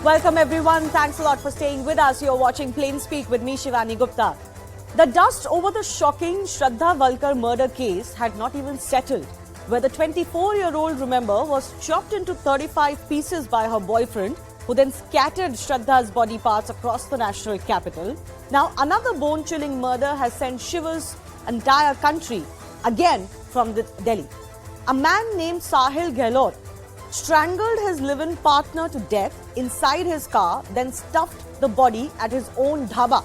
Welcome everyone. Thanks a lot for staying with us. You're watching Plain Speak with me, Shivani Gupta. The dust over the shocking Shraddha Valkar murder case had not even settled, where the 24-year-old, remember, was chopped into 35 pieces by her boyfriend, who then scattered Shraddha's body parts across the national capital. Now, another bone-chilling murder has sent shivers entire country, again from Delhi. A man named Sahil Gehlot strangled his live-in partner to death inside his car, then stuffed the body at his own dhaba.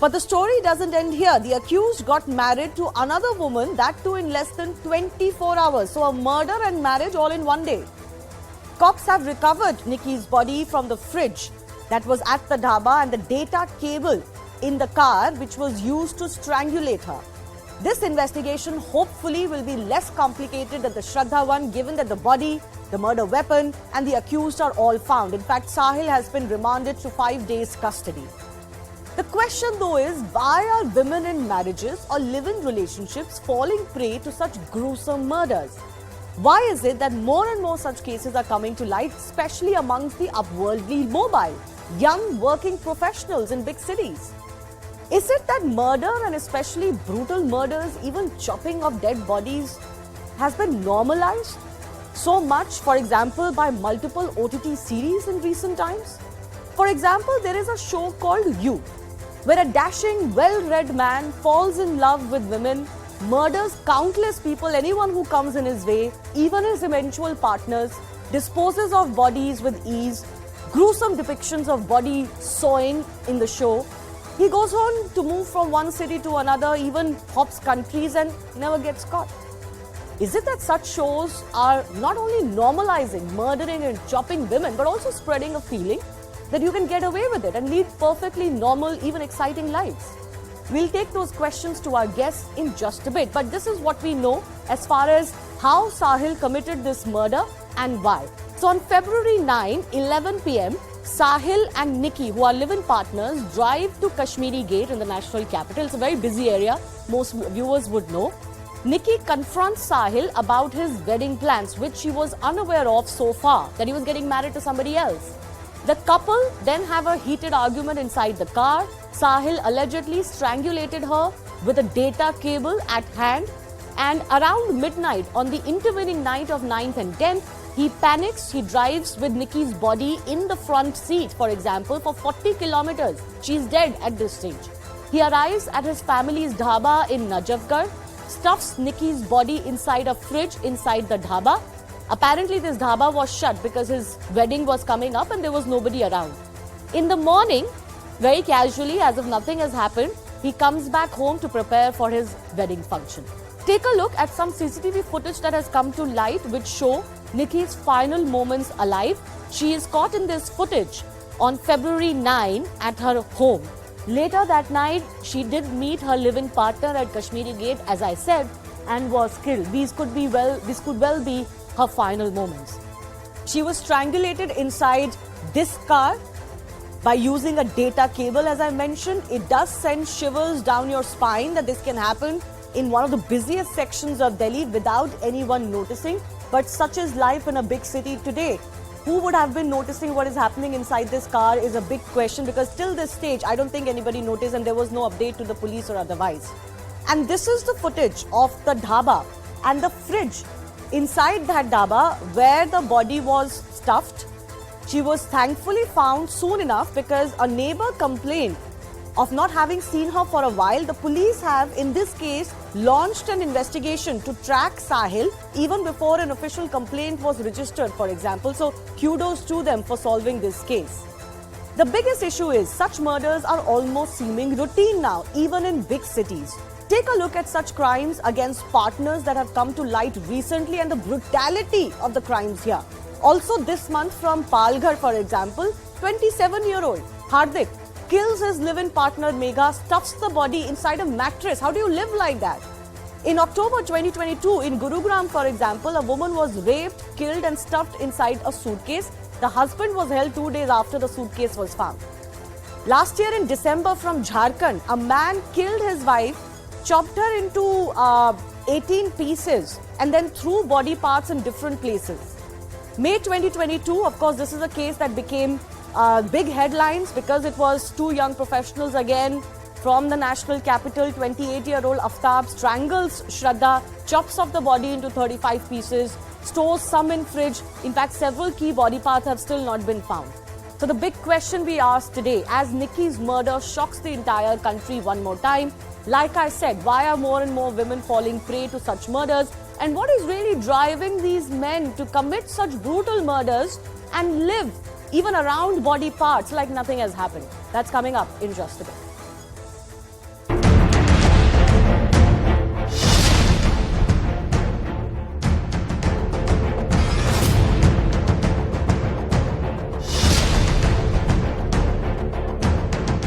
But the story doesn't end here. The accused got married to another woman, that too in less than 24 hours. So a murder and marriage all in one day. Cops have recovered Nikki's body from the fridge that was at the dhaba and the data cable in the car which was used to strangulate her. This investigation hopefully will be less complicated than the Shraddha one, given that the body, the murder weapon and the accused are all found. In fact, Sahil has been remanded to 5 days custody. The question though is, why are women in marriages or live-in relationships falling prey to such gruesome murders? Why is it that more and more such cases are coming to light, especially amongst the upwardly mobile, young working professionals in big cities? Is it that murder and especially brutal murders, even chopping of dead bodies, has been normalized so much, for example, by multiple OTT series in recent times? For example, there is a show called You, where a dashing, well-read man falls in love with women, murders countless people, anyone who comes in his way, even his eventual partners, disposes of bodies with ease, gruesome depictions of body sawing in the show. He goes on to move from one city to another, even hops countries and never gets caught. Is it that such shows are not only normalizing murdering and chopping women, but also spreading a feeling that you can get away with it and lead perfectly normal, even exciting lives? We'll take those questions to our guests in just a bit. But this is what we know as far as how Sahil committed this murder and why. So on February 9, 11 p.m., Sahil and Nikki, who are live-in partners, drive to Kashmiri Gate in the national capital. It's a very busy area, most viewers would know. Nikki confronts Sahil about his wedding plans, which she was unaware of so far, that he was getting married to somebody else. The couple then have a heated argument inside the car. Sahil allegedly strangulated her with a data cable at hand, and around midnight on the intervening night of 9th and 10th, he panics. He drives with Nikki's body in the front seat, for example, for 40 kilometers. She's dead at this stage. He arrives at his family's dhaba in Najafgarh, stuffs Nikki's body inside a fridge inside the dhaba. Apparently, this dhaba was shut because his wedding was coming up and there was nobody around. In the morning, very casually, as if nothing has happened, he comes back home to prepare for his wedding function. Take a look at some CCTV footage that has come to light which show Nikki's final moments alive. She is caught in this footage on February 9 at her home. Later that night, she did meet her live-in partner at Kashmiri Gate, as I said, and was killed. This could well be her final moments. She was strangulated inside this car by using a data cable, as I mentioned. It does send shivers down your spine that this can happen in one of the busiest sections of Delhi without anyone noticing. But such is life in a big city today. Who would have been noticing what is happening inside this car is a big question, because till this stage, I don't think anybody noticed and there was no update to the police or otherwise. And this is the footage of the dhaba and the fridge inside that dhaba where the body was stuffed. She was thankfully found soon enough because a neighbor complained of not having seen her for a while. The police have, in this case, launched an investigation to track Sahil even before an official complaint was registered, for example. So kudos to them for solving this case. The biggest issue is such murders are almost seeming routine now, even in big cities. Take a look at such crimes against partners that have come to light recently and the brutality of the crimes here. Also this month from Palghar, for example, 27-year-old Hardik kills his live-in partner Megha, stuffs the body inside a mattress. How do you live like that? In October 2022, in Gurugram, for example, a woman was raped, killed and stuffed inside a suitcase. The husband was held 2 days after the suitcase was found. Last year in December from Jharkhand, a man killed his wife, chopped her into 18 pieces and then threw body parts in different places. May 2022, of course, this is a case that became big headlines because it was two young professionals again from the national capital. 28-year-old Aftab strangles Shraddha, chops off the body into 35 pieces, stores some in fridge. In fact, several key body parts have still not been found. So the big question we asked today, as Nikki's murder shocks the entire country one more time, like I said, why are more and more women falling prey to such murders? And what is really driving these men to commit such brutal murders and live even around body parts like nothing has happened? That's coming up in just a bit.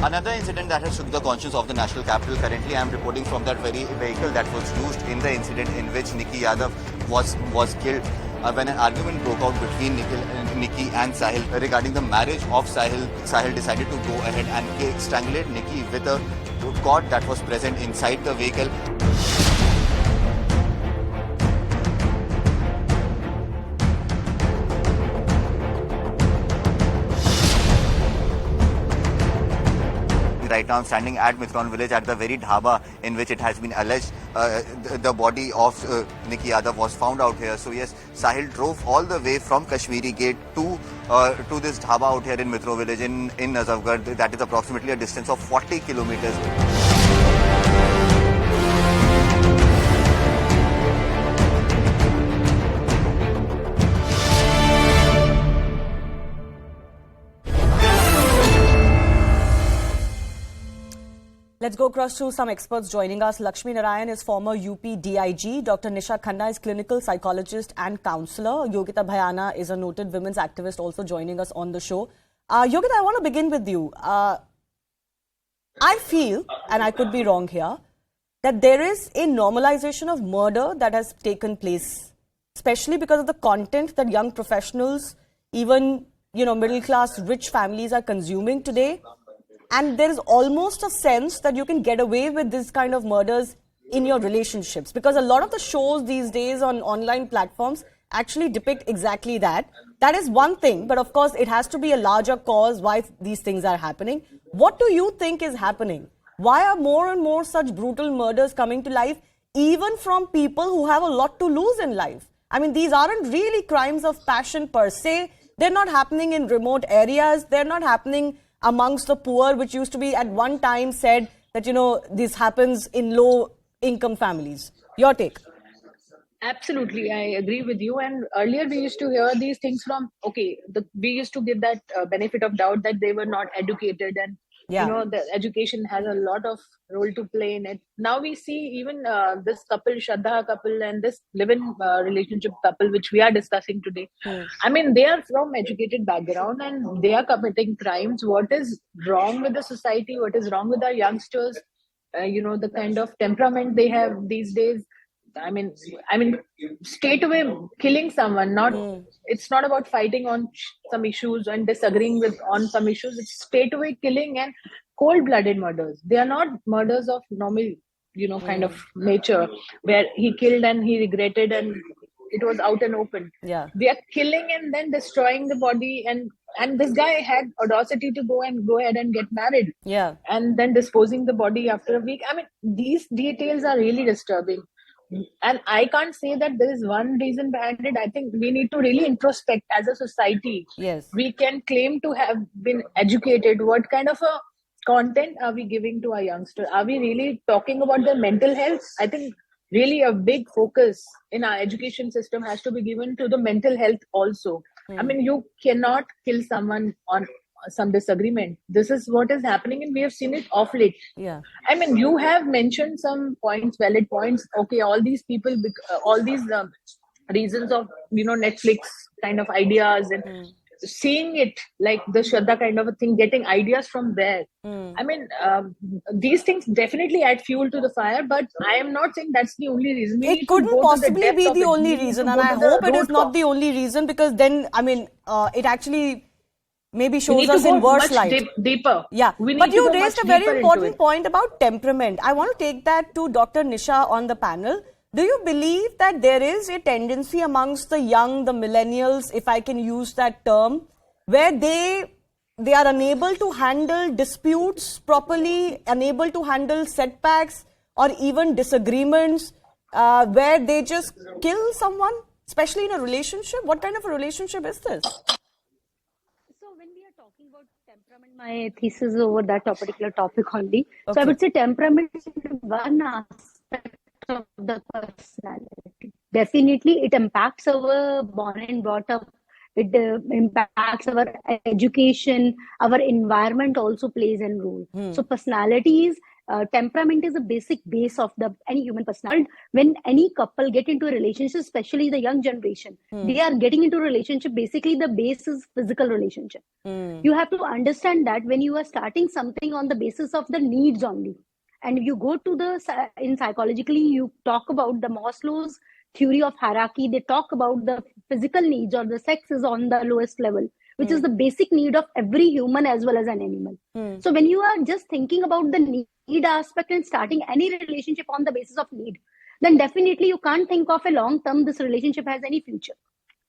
Another incident that has shook the conscience of the national capital. Currently, I am reporting from that very vehicle that was used in the incident in which Nikki Yadav was killed when an argument broke out between Nikki and Sahil regarding the marriage of Sahil. Sahil decided to go ahead and strangulate Nikki with a cord that was present inside the vehicle. Right now, I'm standing at Mitron village at the very dhaba in which it has been alleged the body of Nikki Yadav was found out here. So yes, Sahil drove all the way from Kashmiri Gate to this dhaba out here in Mitro village in Nazafgarh. That is approximately a distance of 40 kilometers. Let's go across to some experts joining us. Lakshmi Narayan is former UP DIG. Dr. Nisha Khanna is clinical psychologist and counsellor. Yogita Bhayana is a noted women's activist also joining us on the show. Yogita, I want to begin with you. I feel, and I could be wrong here, that there is a normalization of murder that has taken place, especially because of the content that young professionals, even middle class rich families are consuming today. And there is almost a sense that you can get away with this kind of murders in your relationships, because a lot of the shows these days on online platforms actually depict exactly that. That is one thing, but of course it has to be a larger cause why these things are happening. What do you think is happening? Why are more and more such brutal murders coming to life, even from people who have a lot to lose in life? I mean, these aren't really crimes of passion per se. They're not happening in remote areas. They're not happening amongst the poor, which used to be at one time said that, this happens in low income families. Your take? Absolutely, I agree with you. And earlier we used to hear these things from, we used to give that benefit of doubt that they were not educated, and the education has a lot of role to play in it. Now we see even this couple, Shraddha couple, and this live-in relationship couple, which we are discussing today. I mean, they are from educated background and they are committing crimes. What is wrong with the society? What is wrong with our youngsters? The kind of temperament they have these days. I mean, straight away killing someone. It's not about fighting on some issues and disagreeing on some issues. It's straight away killing and cold-blooded murders. They are not murders of normal, kind of nature where he killed and he regretted and it was out and open. Yeah, they are killing and then destroying the body, and this guy had audacity to go ahead and get married. Yeah, and then disposing the body after a week. I mean, these details are really disturbing. And I can't say that there is one reason behind it. I think we need to really introspect as a society. Yes. We can claim to have been educated. What kind of a content are we giving to our youngsters? Are we really talking about their mental health? I think really a big focus in our education system has to be given to the mental health also. I mean, you cannot kill someone on some disagreement. This is what is happening, and we have seen it of late. Yeah, I mean, you have mentioned some points, valid points. Okay, all these people, all these reasons of Netflix kind of ideas and seeing it like the Shraddha kind of a thing, getting ideas from there. I mean, these things definitely add fuel to the fire, but I am not saying that's the only reason. It couldn't possibly be the only reason, and I hope it is not the only reason, because then, I mean, it actually maybe shows us in worse light. Deeper. Yeah, but you raised a very important point about temperament. I want to take that to Dr. Nisha on the panel. Do you believe that there is a tendency amongst the young, the millennials, if I can use that term, where they they are unable to handle disputes properly, unable to handle setbacks or even disagreements, where they just kill someone, especially in a relationship? What kind of a relationship is this? So when we are talking about temperament, my thesis is over that particular topic only. So I Okay. would say temperament is one aspect of the personality. Definitely, it impacts our born and brought up. It impacts our education, our environment also plays a role. So personalities, temperament is a basic base of the any human personality. When any couple get into a relationship, especially the young generation, they are getting into a relationship. Basically, the base is physical relationship. You have to understand that when you are starting something on the basis of the needs only, and you go to the in psychologically, you talk about the Maslow's theory of hierarchy. They talk about the physical needs or the sex is on the lowest level, which is the basic need of every human as well as an animal. So when you are just thinking about the need aspect and starting any relationship on the basis of need, then definitely you can't think of a long term this relationship has any future.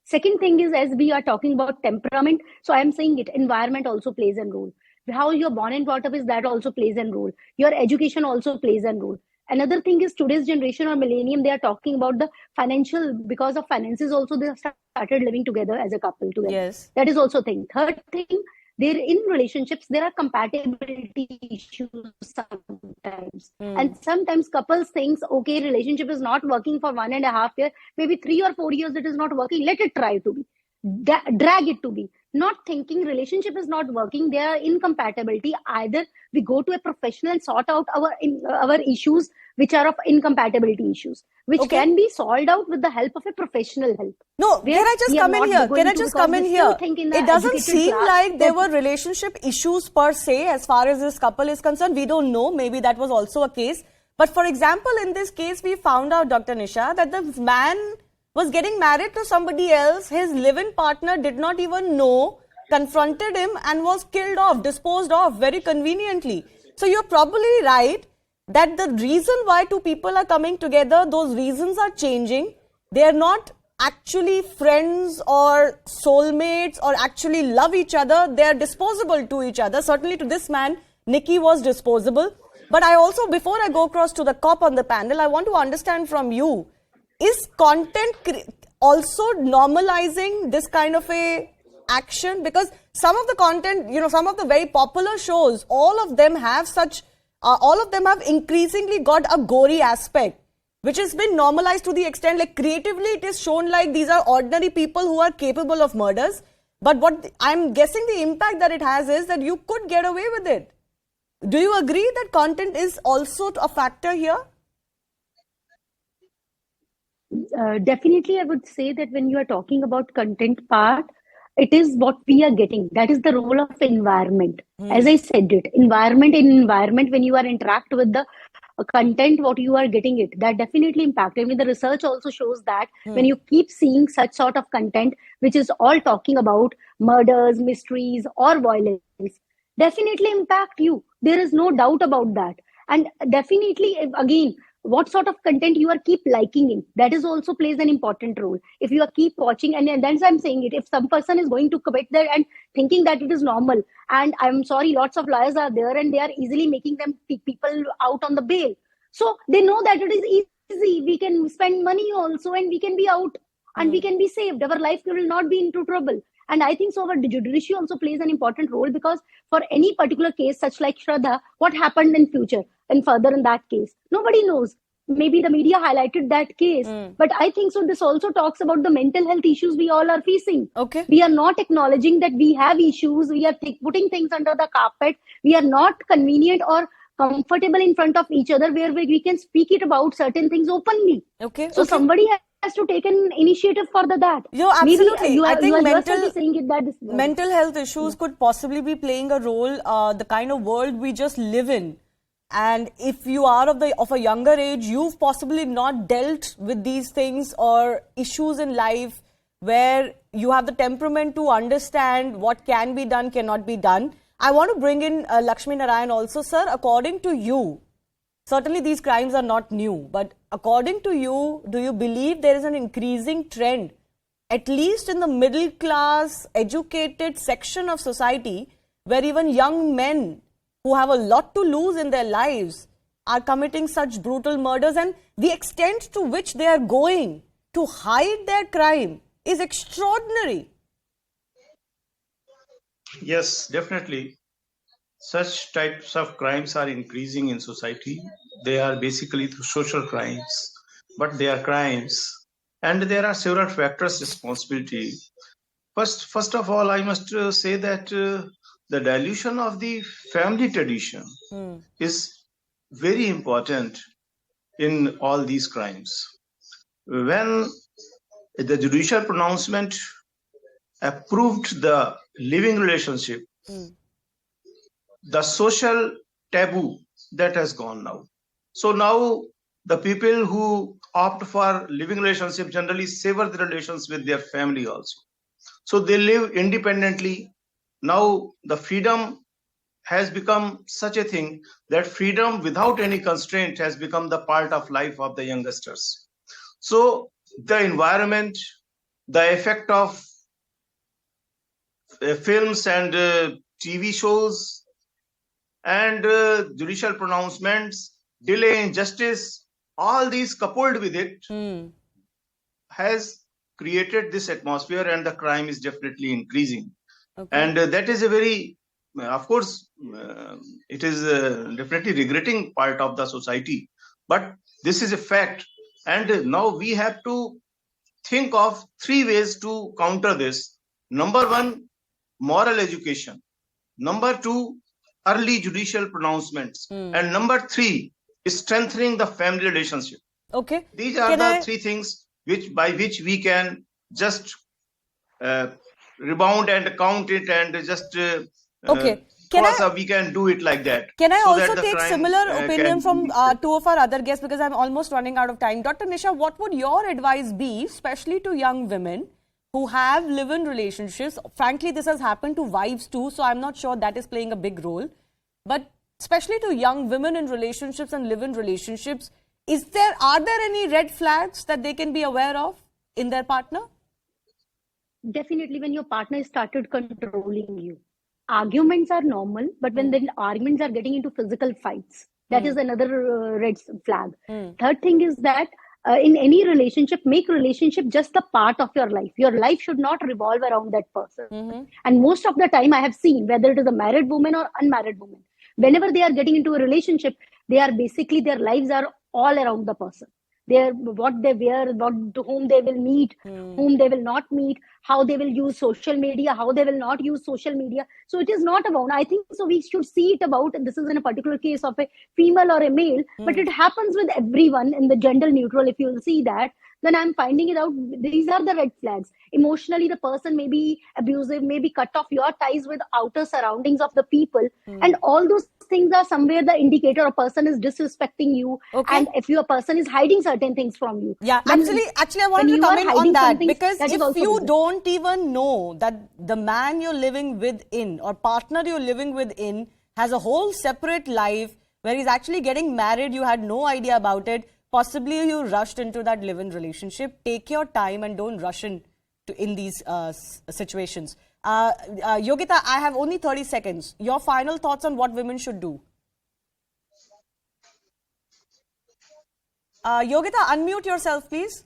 Second thing is, as we are talking about temperament, so I am saying it, environment also plays a role. How you're born and brought up is that also plays a role. Your education also plays a role. Another thing is today's generation or millennium, they are talking about the financial, because of finances also they started living together as a couple together. Yes. That is also a thing. Third thing, there in relationships, there are compatibility issues sometimes. And sometimes couples thinks, okay, relationship is not working for 1.5 years, maybe 3 or 4 years it is not working. Let it try to be. Drag it to be. Not thinking relationship is not working, there are incompatibility. Either we go to a professional and sort out our issues which are of incompatibility issues, which can be solved out with the help of a professional help. No, can I just come in here? Can I just come in here? It doesn't seem like there were relationship issues per se as far as this couple is concerned. We don't know. Maybe that was also a case. But for example, in this case, we found out, Dr. Nisha, that the man was getting married to somebody else. His live-in partner did not even know, confronted him and was killed off, disposed of very conveniently. So you're probably right that the reason why two people are coming together, those reasons are changing. They are not actually friends or soulmates or actually love each other. They are disposable to each other. Certainly to this man, Nikki was disposable. But I also, before I go across to the cop on the panel, I want to understand from you, is content also normalizing this kind of a action? Because some of the content, some of the very popular shows, all of them have increasingly got a gory aspect, which has been normalized to the extent, like creatively it is shown like these are ordinary people who are capable of murders. But what I'm guessing the impact that it has is that you could get away with it. Do you agree that content is also a factor here? Definitely, I would say that when you are talking about content part, it is what we are getting. That is the role of environment. As I said it, environment, when you are interact with the content, what you are getting it, that definitely impact. I mean, the research also shows that when you keep seeing such sort of content, which is all talking about murders, mysteries or violence, definitely impact you. There is no doubt about that. And definitely, again, what sort of content you are keep liking in, that is also plays an important role. If you are keep watching, and then I'm saying it, if some person is going to commit there and thinking that it is normal, and I'm sorry, lots of lawyers are there and they are easily making them people out on the bail. So they know that it is easy. We can spend money also and we can be out and we can be saved. Our life will not be into trouble. And I think so our judiciary also plays an important role, because for any particular case, such like Shraddha, what happened in future and further in that case, nobody knows. Maybe the media highlighted that case. But I think so this also talks about the mental health issues we all are facing. Okay. We are not acknowledging that we have issues. We are putting things under the carpet. We are not convenient or comfortable in front of each other where we can speak it about certain things openly. Okay. So somebody has to take an initiative for that. Absolutely. I think mental health issues could possibly be playing a role, the kind of world we just live in. And if you are of a younger age, you've possibly not dealt with these things or issues in life where you have the temperament to understand what can be done, cannot be done. I want to bring in Lakshmi Narayan also. Sir, according to you, certainly these crimes are not new, but according to you, do you believe there is an increasing trend, at least in the middle class, educated section of society, where even young men who have a lot to lose in their lives are committing such brutal murders, and the extent to which they are going to hide their crime is extraordinary. Yes, definitely. Such types of crimes are increasing in society. They are basically social crimes, but they are crimes. And there are several factors responsibility. First of all, I must say that the dilution of the family tradition is very important in all these crimes. When the judicial pronouncement approved the living relationship, the social taboo that has gone now. So now the people who opt for living relationship generally sever the relations with their family also. So they live independently. Now the freedom has become such a thing that freedom without any constraint has become the part of life of the youngsters. So the environment, the effect of films and TV shows and judicial pronouncements, delay in justice, all these coupled with it has created this atmosphere, and the crime is definitely increasing. Okay. And that is a very, of course, it is definitely regretting part of the society, but this is a fact. And now we have to think of 3 ways to counter this. Number 1, moral education. Number 2, early judicial pronouncements. And number 3 is strengthening the family relationship. Okay. These are the 3 things by which we can just rebound and count it and just we can do it like that. Can I also take similar opinion from 2 of our other guests, because I'm almost running out of time. Dr. Nisha, what would your advice be, especially to young women who have live-in relationships? Frankly, this has happened to wives too, so I'm not sure that is playing a big role. But especially to young women in relationships and live-in relationships, are there any red flags that they can be aware of in their partner? Definitely, when your partner started controlling you. Arguments are normal, but when the arguments are getting into physical fights, that is another red flag. Third thing is that in any relationship, make relationship just a part of your life. Your life should not revolve around that person. And most of the time I have seen, whether it is a married woman or unmarried woman, whenever they are getting into a relationship, their lives are all around the person. What they wear, to whom they will meet, whom they will not meet, how they will use social media, how they will not use social media. So it is not about, I think, so we should see it about, this is in a particular case of a female or a male, but it happens with everyone in the gender neutral. If you'll see that, then I'm finding it out. These are the red flags. Emotionally, the person may be abusive, maybe cut off your ties with outer surroundings of the people. And all those things are somewhere the indicator a person is disrespecting you. Okay. And if your person is hiding certain things from you. Yeah, actually, I wanted to comment on that, because if you don't even know that the man you're living within or partner you're living within has a whole separate life where he's actually getting married, you had no idea about it, possibly you rushed into that live-in relationship. Take your time and don't rush in these situations. Yogita, I have only 30 seconds. Your final thoughts on what women should do. Yogita, unmute yourself, please.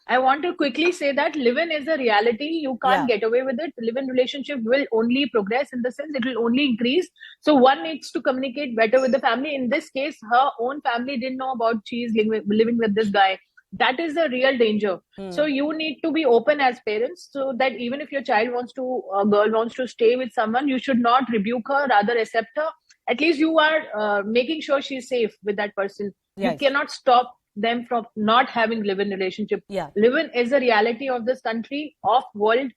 I want to quickly say that live-in is a reality. You can't get away with it. Live-in relationship will only progress, in the sense it will only increase. So one needs to communicate better with the family. In this case, her own family didn't know about she's living with this guy. That is a real danger. So you need to be open as parents, so that even if your girl wants to stay with someone, you should not rebuke her, rather accept her. At least you are making sure she's safe with that person. Yes. You cannot stop them from not having live-in relationship. Live-in is a reality of this country, of world.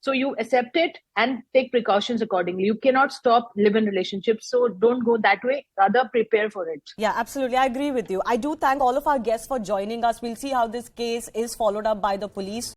So you accept it and take precautions accordingly. You cannot stop live-in relationships. So don't go that way. Rather prepare for it. Yeah, absolutely. I agree with you. I do thank all of our guests for joining us. We'll see how this case is followed up by the police.